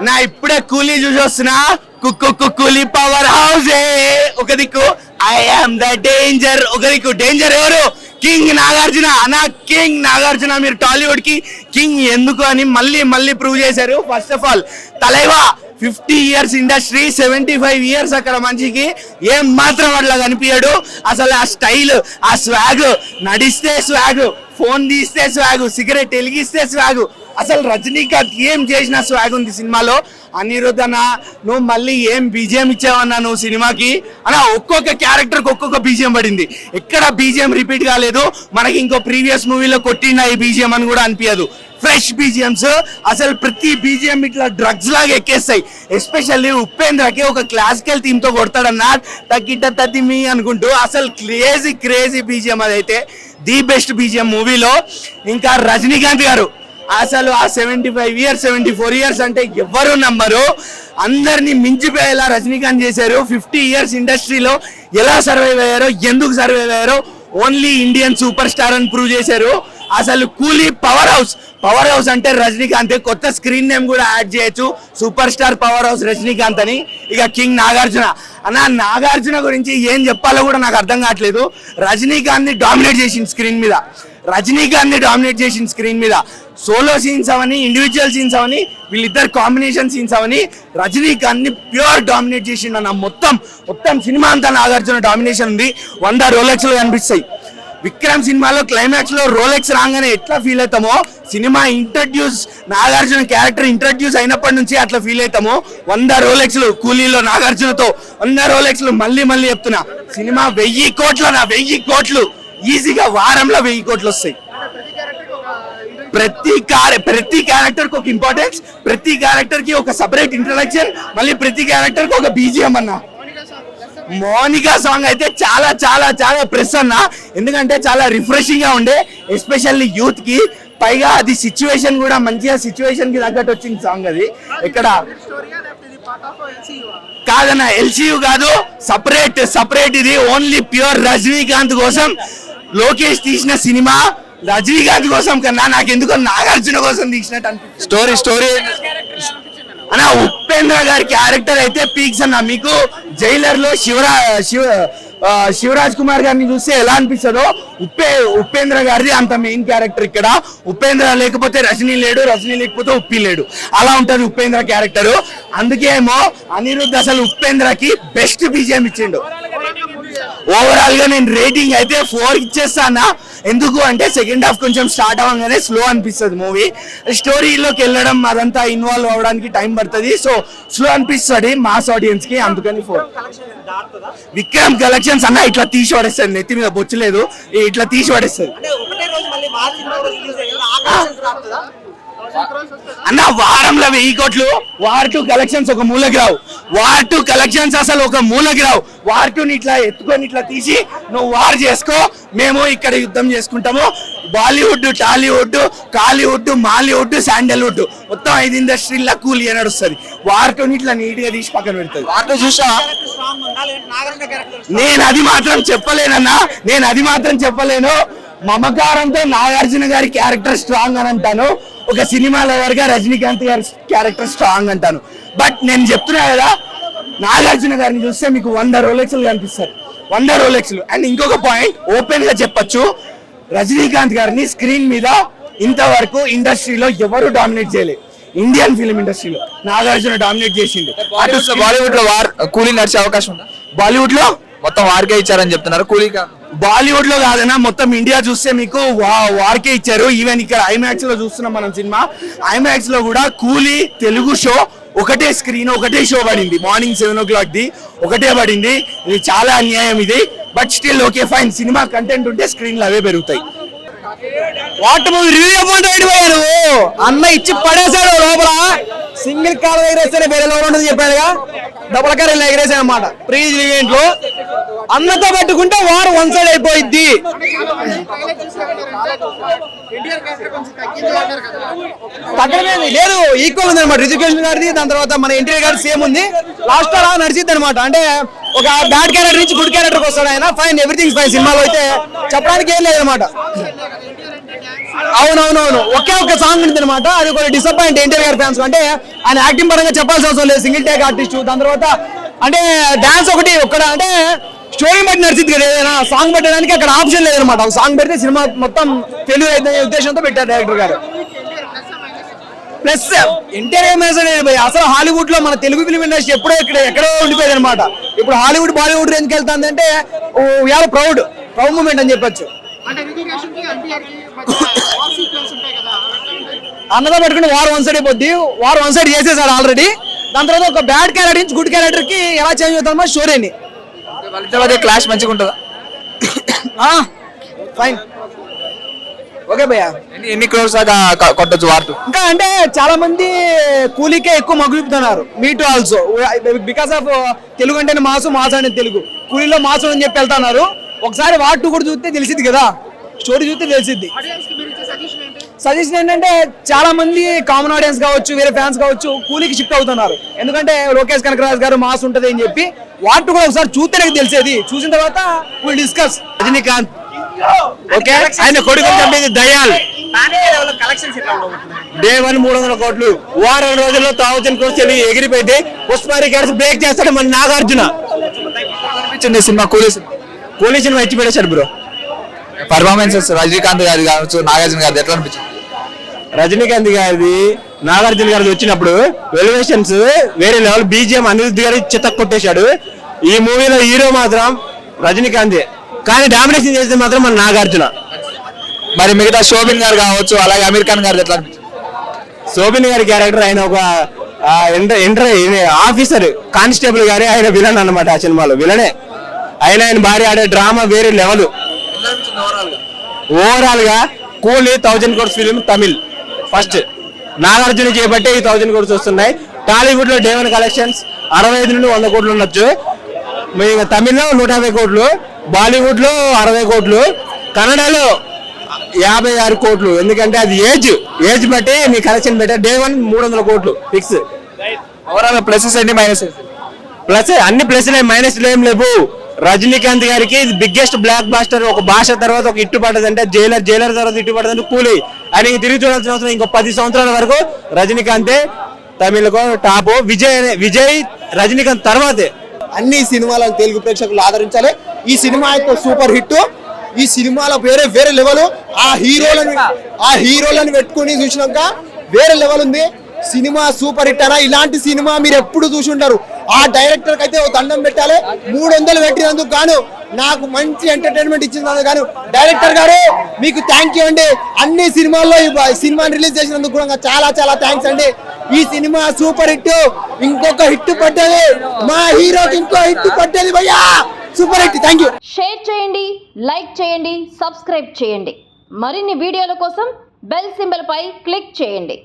నా ఇప్పుడే కూలీ చూసి వస్తున్నా. కూలీ పవర్ హౌస్ ఒక దిక్కు, ఐ ఆమ్ ద డేంజర్ ఒక దిక్కు. డేంజర్ ఎవరు? కింగ్ నాగార్జున. అన్నా కింగ్ నాగార్జున మీరు టాలీవుడ్ కి కింగ్ ఎందుకు అని మళ్ళీ ప్రూవ్ చేశారు. First of all Thalaiva 50 years industry, 75 years అక్కడ మనిషికి ఏం మాత్రం అట్లా కనిపించాడు. అసలు ఆ స్టైల్, ఆ స్వాగ్, నడిస్తే స్వాగ్, ఫోన్ తీస్తే స్వాగ్, సిగరెట్ వెలిగిస్తే స్వాగ్, అసలు రజనీకాంత్ ఏం చేసిన స్వాగ్ ఉంది సినిమాలో. అనిరుద్ధ్ అన్న నువ్వు మళ్ళీ ఏం బీజిఎం ఇచ్చావన్నా నువ్వు సినిమాకి అన్న. ఒక్కొక్క క్యారెక్టర్కి ఒక్కొక్క బీజిఎం పడింది, ఎక్కడ బీజిఎం రిపీట్ కాలేదు. మనకి ఇంకో ప్రీవియస్ మూవీలో కొట్టిన ఈ బీజిఎం అని కూడా అనిపించదు. ఫ్రెష్ బీజిఎంస్, అసలు ప్రతి బీజిఎం ఇట్లా డ్రగ్స్ లాగా ఎక్కేస్తాయి. ఎస్పెషల్లీ ఉపేంద్రకి ఒక క్లాసికల్ థీమ్ తో కొడతాడన్నా, తగ్గిట తదిమి అనుకుంటూ. అసలు క్రేజీ బీజిఎం అదైతే ది బెస్ట్ బీజిఎం మూవీలో. ఇంకా రజనీకాంత్ గారు అసలు ఆ 75 years 74 years అంటే ఎవరు నమ్మరు. అందరినీ మించిపోయేలా రజనీకాంత్ చేశారు. 50 years ఇండస్ట్రీలో ఎలా సర్వైవ్ అయ్యారో, ఎందుకు సర్వైవ్ అయ్యారో ఓన్లీ ఇండియన్ సూపర్ స్టార్ అని ప్రూవ్ చేశారు. అసలు కూలీ పవర్ హౌస్ అంటే రజనీకాంత్. కొత్త స్క్రీన్ నేమ్ కూడా యాడ్ చేయొచ్చు, super star power house Rajinikanth అని. ఇక కింగ్ నాగార్జున అన్న, నాగార్జున గురించి ఏం చెప్పాలో కూడా నాకు అర్థం కావట్లేదు. రజనీకాంత్ ని డామినేట్ చేసింది స్క్రీన్ మీద. సోలో సీన్స్ అవని, ఇండివిజువల్ సీన్స్ అవని, వీళ్ళిద్దరు కాంబినేషన్ సీన్స్ అవని రజనీకాంత్ ని ప్యూర్ డామినేట్ చేసిండు అన్న. మొత్తం సినిమా అంతా నాగార్జున డామినేషన్ ఉంది. 100 రోలెక్స్లు కనిపిస్తాయి. విక్రమ్ సినిమాలో క్లైమాక్స్ లో రోలెక్స్ రాగానే ఎట్లా ఫీల్ అవుతామో, సినిమా నాగార్జున క్యారెక్టర్ ఇంట్రడ్యూస్ అయినప్పటి నుంచి అట్లా ఫీల్ అవుతామో. 100 రోలెక్స్లు కూలీలో నాగార్జునతో, 100 రోలెక్స్లు మళ్ళీ చెప్తున్నా. సినిమా 1000 కోట్లు ఈజీగా వారంలో 1000 కోట్లు వస్తాయి. ప్రతి క్యారెక్టర్ కి ఒక ఇంపార్టెన్స్, ప్రతి క్యారెక్టర్ కి ఒక సపరేట్ ఇంట్రడక్షన్, మళ్ళీ ప్రతి క్యారెక్టర్ కి ఒక బీజిఎం అన్న. మోనికా సాంగ్ అయితే చాలా ప్రెస్ అన్న, ఎందుకంటే చాలా రిఫ్రెషింగ్ గా ఉండే, ఎస్పెషల్లీ యూత్ కి. పైగా అది సిచ్యువేషన్ కూడా మంచిగా సిచ్యువేషన్ కి తగ్గట్టు వచ్చింది సాంగ్. అది ఎక్కడ కాదన్న, ఎల్సీయూ కాదు, సపరేట్ ఇది ఓన్లీ ప్యూర్ రజనీకాంత్ కోసం లోకేష్ తీసిన సినిమా. రజనీకాంత్ కోసం కన్నా నాకు ఎందుకో నాగార్జున కోసం తీసినట్టు అనిపిస్తుంది. స్టోరీ అన్న, ఉపేంద్ర గారి క్యారెక్టర్ అయితే పీక్స్ అన్న. మీకు జైలర్ లో శివరాజ్ కుమార్ గారిని చూస్తే ఎలా అనిపిస్తుందో, ఉపేంద్ర గారిది అంత మెయిన్ క్యారెక్టర్ ఇక్కడ. ఉపేంద్ర లేకపోతే రజనీ లేడు, రజనీ లేకపోతే ఉప్పి లేడు, అలా ఉంటది ఉపేంద్ర క్యారెక్టర్. అందుకేమో అనిరుద్ధ్ అసలు ఉపేంద్రకి బెస్ట్ బీజిఎం ఇచ్చిండు. ఓవరాల్ గా నేను రేటింగ్ అయితే 4 ఇచ్చేస్తానా. ఎందుకు అంటే సెకండ్ హాఫ్ కొంచెం స్టార్ట్ అవ్వగానే స్లో అనిపిస్తుంది మూవీ. స్టోరీలోకి వెళ్ళడం అదంతా ఇన్వాల్వ్ అవడానికి టైం పడుతుంది, సో స్లో అనిపిస్తుంది మాస్ ఆడియన్స్ కి. అందుకని 4. విక్రమ్ కలెక్షన్స్ అన్న ఇట్లా తీసి పడేస్తుంది, నెత్తి మీద బొచ్చలేదు, ఇట్లా తీసి పడేస్తుంది అన్న. వారంలో 1000 కోట్లు. వార్ 2 కలెక్షన్స్ ఒక మూలకి రావు. అసలు ఒక మూలకి రావు. వార్ 2ని ఇట్లా ఎత్తుకొని ఇట్లా తీసి నువ్వు వార్ చేసుకో, మేము ఇక్కడ యుద్ధం చేసుకుంటాము. బాలీవుడ్, టాలీవుడ్, కాలీవుడ్, మాలీవుడ్, శాండల్వుడ్ మొత్తం 5 ఇండస్ట్రీలా కూలీ నడుస్తుంది. వార్ 2ని ఇట్లా నీట్ గా తీసి పక్కన పెడుతుంది. చూసా నేను అది మాత్రం చెప్పలేను. మమకారంతో నాగార్జున గారి క్యారెక్టర్ స్ట్రాంగ్ అని అంటాను, ఒక సినిమా లవర్ గా రజనీకాంత్ గారి క్యారెక్టర్ స్ట్రాంగ్ అంటాను. బట్ నేను చెప్తున్నా కదా, నాగార్జున గారిని చూస్తే మీకు 100 రోలెక్స్లు కనిపిస్తారు, 100 రోలెక్స్లు. అండ్ ఇంకొక పాయింట్ ఓపెన్ గా చెప్పొచ్చు, రజనీకాంత్ గారిని స్క్రీన్ మీద ఇంతవరకు ఇండస్ట్రీలో ఎవరు డామినేట్ చేయలేదు. ఇండియన్ ఫిల్మ్ ఇండస్ట్రీలో నాగార్జున డామినేట్ చేసిండు. బాలీవుడ్ లో వార్ కూలీ నడిచే అవకాశం ఉందా? బాలీవుడ్ లో మొత్తం వార్కే ఇచ్చారని చెప్తున్నారు, కూలీ బాలీవుడ్ లో కాదన్నా, మొత్తం ఇండియా చూస్తే మీకు వార్కే ఇచ్చారు. ఈవెన్ ఇక్కడ ఐమాక్స్ లో చూస్తున్నాం మనం సినిమా. ఐమాక్స్ లో కూడా కూలీ తెలుగు షో ఒకటే స్క్రీన్, ఒకటే షో పడింది. మార్నింగ్ 7 o'clock ది ఒకటే పడింది. ఇది చాలా అన్యాయం ఇది. But still okay fine, cinema content ఉంటే స్క్రీన్లు అవే పెరుగుతాయి. వాట్ మూవీ రివ్యూ చెప్పమంటే నువ్వు అన్న ఇచ్చి పడేశాడు లోపల. సింగిల్ కార్ ఎగరేస్తేనే వేరే లోపల ఉంటుంది చెప్పాడుగా, డబుల్ కార్ ఇలా ఎగరేసాడు అనమాట ప్రీ ఈవెంట్ లో. అన్నతో పెట్టుకుంటే వారు 1 side అయిపోయింది. తగ్గలేదు, లేదు ఈక్వల్ ఉంది అనమాట. రిజికేషన్ గారిది, దాని తర్వాత మన ఎన్టీఆర్ గారి సేమ్ ఉంది. లాస్ట్ అలా నడిచిద్ది అనమాట. అంటే ఒక బ్యాడ్ క్యారెక్టర్ నుంచి గుడ్ క్యారెక్టర్ వస్తాడు ఆయన. Fine, everything fine. సినిమాలో అయితే చెప్పడానికి ఏం లేదు అనమాట. అవునవునవును, ఒకే ఒక సాంగ్ ఉంది అనమాట. అది ఒక డిసప్పాయింట్ ఎన్టీఆర్ ఫ్యాన్స్. అంటే ఆయన యాక్టింగ్ పరంగా చెప్పాల్సిన అవసరం లేదు, సింగిల్ టేక్ ఆర్టిస్ట్. దాని తర్వాత అంటే డాన్స్ ఒకటి ఒక్కడ అంటే స్టోరీ బట్టి నడిచింది కదా, ఏదైనా సాంగ్ పెట్టడానికి అక్కడ ఆప్షన్ లేదనమాట. ఒక సాంగ్ పెడితే సినిమా మొత్తం ఫెయిల్యూర్ అయితే ఉద్దేశంతో పెట్టారు డైరెక్టర్ గారు. ప్లస్ ఎన్టీఆర్ అసలు హాలీవుడ్ లో మన తెలుగు ఫిల్మ్ ఇండస్ట్రీ ఎక్కడో ఉండిపోయేది అనమాట. ఇప్పుడు హాలీవుడ్ బాలీవుడ్ రేంజ్కి వెళ్తుంది అంటే వీఆర్ ప్రౌడ్ మూమెంట్ అని చెప్పొచ్చు. అన్నదా పెట్టుకుని వార్ వన్ సైడ్ అయిపోద్ది. వార్ వన్ సైడ్ చేసేసాడు ఆల్రెడీ. దాని తర్వాత ఒక బ్యాడ్ క్యారెక్టర్ నుంచి గుడ్ క్యారెక్టర్ కి ఎలా చేంజ్ అవుతామో స్టోరీని. వాళ్ళిద్దరి మధ్య క్లాష్ మంచిగా ఉంటుందా? ఫైన్, ఓకే భయ్య. ఎన్ని క్రోర్స్ దాకా కొట్టొచ్చు వార్ 2? ఇంకా అంటే చాలా మంది కూలీకే ఎక్కువ మగులుపుతున్నారు. Me too also because of Telugu అంటే మాసు అంటే తెలుగు, కూలీలో మాసు అని చెప్పి వెళ్తున్నారు. ఒకసారి వార్ 2 కూడా చూస్తే తెలిసిద్ది కదా, స్టోరీ చూస్తే తెలిసిద్ది. సజెషన్ ఏంటంటే చాలా మంది కామన్ ఆడియన్స్ కావచ్చు, వేరే ఫ్యాన్స్ కావచ్చు, కూలీకి షిఫ్ట్ అవుతున్నారు. ఎందుకంటే లోకేష్ కనకరాజ్ గారు మాస్ ఉంటది అని చెప్పి వార్ 2 కూడా ఒకసారి చూస్తే నాకు తెలిసేది. చూసిన తర్వాత విల్ డిస్కస్. రజనీకాంత్ ఓకే, ఆయన కొడుకు చంపేది దయాల్. డే 1 300 కోట్లు, వారం రోజుల్లో 1000 కోట్లు ఎగిరిపోయింది. పుష్పారి గారి బ్రేక్ చేస్తాడు మన నాగార్జున. సినిమా కూలీ సినిమా ఇచ్చి పెట్టేశాడు బ్రో. పర్ఫార్మెన్సెస్ రజనీకాంత్ గారి కావచ్చు, నాగార్జున గారి ఎట్లా అనిపించింది? రజనీకాంత్ గారిది, నాగార్జున గారిది వచ్చినప్పుడు ఎలివేషన్స్ వేరే లెవెల్. బీజిఎం అనిరుద్ధ్ గారి చిత్త కొట్టేశాడు. ఈ మూవీలో హీరో మాత్రం రజనీకాంత్, కానీ డామినేషన్ చేసేది మాత్రం మన నాగార్జున. మరి మిగతా శోభిన్ గారు కావచ్చు, అలాగే అమీర్ ఖాన్ గారు ఎట్లా అనిపించింది? శోభిన్ గారి క్యారెక్టర్, ఆయన ఒక ఆఫీసర్ కానిస్టేబుల్ గారి ఆయన విలన్ అన్నమాట. ఆ సినిమాలో విలనే. ఆయన భార్య ఆడే డ్రామా వేరే లెవెల్. ఓవరాల్ గా కూలీ 1000 crores film Tamil first. Nagarjuna చేపట్టే ఈ 1000 crores వస్తున్నాయి. టాలీవుడ్ లో డే 1 కలెక్షన్స్ 65 నుండి 100 కోట్లు ఉండొచ్చు. తమిళ్లో 150 కోట్లు, బాలీవుడ్ లో 60 కోట్లు, కన్నడలో 56 కోట్లు. ఎందుకంటే అది ఏజ్ బట్టి నీ కలెక్షన్ బట్టి డే 1 300 కోట్లు ఫిక్స్. ఓవరాల్ ప్లసెస్ అండి మైనస్? ప్లస్ అన్ని ప్లస్లే, మైనస్లు ఏం లేవు. రజనీకాంత్ గారికి బిగ్గెస్ట్ బ్లాక్ బాస్టర్. ఒక భాష తర్వాత ఒక ఇట్టు పడ్డదంటే జైలర్ తర్వాత ఇట్టు పడ్డదంటే కూలీ. ఆయన తిరిగి చూడాల్సిన అవసరం ఇంకో 10 సంవత్సరాల వరకు రజనీకాంతే తమిళకు టాప్. విజయ్ రజనీకాంత్ తర్వాతే. అన్ని సినిమాలను తెలుగు ప్రేక్షకులు ఆదరించాలి. ఈ సినిమా అయితే సూపర్ హిట్. ఈ సినిమాలో వేరే లెవెల్. ఆ హీరోలను పెట్టుకుని చూసినాక వేరే లెవెల్ ఉంది. సినిమా సూపర్ హిట్ అనా. ఇలాంటి సినిమా మీరు ఎప్పుడు చూసి ఉంటారు. ఆ డైరెక్టర్ కి అయితే ఒక దండం పెట్టాలి. 300 పెట్టినందుకు గాను, నాకు మంచి ఎంటర్టైన్మెంట్ ఇచ్చినందుకు గాను డైరెక్టర్ గారు మీకు థ్యాంక్ యూ అండి. అన్ని సినిమాల్లో ఈ సినిమాని రిలీజ్ చేసినందుకు కూడా చాలా చాలా థ్యాంక్స్ అండి. ఈ సినిమా సూపర్ హిట్. ఇంకొక హిట్ పడ్డది, మా హీరోకి ఇంకో హిట్ పడ్డది భయ్యా. Super hit. Thank you. Share చేయండి, లైక్ చేయండి, సబ్స్క్రైబ్ చేయండి. మరిన్ని వీడియోల కోసం బెల్ సింబల్ పై క్లిక్ చేయండి.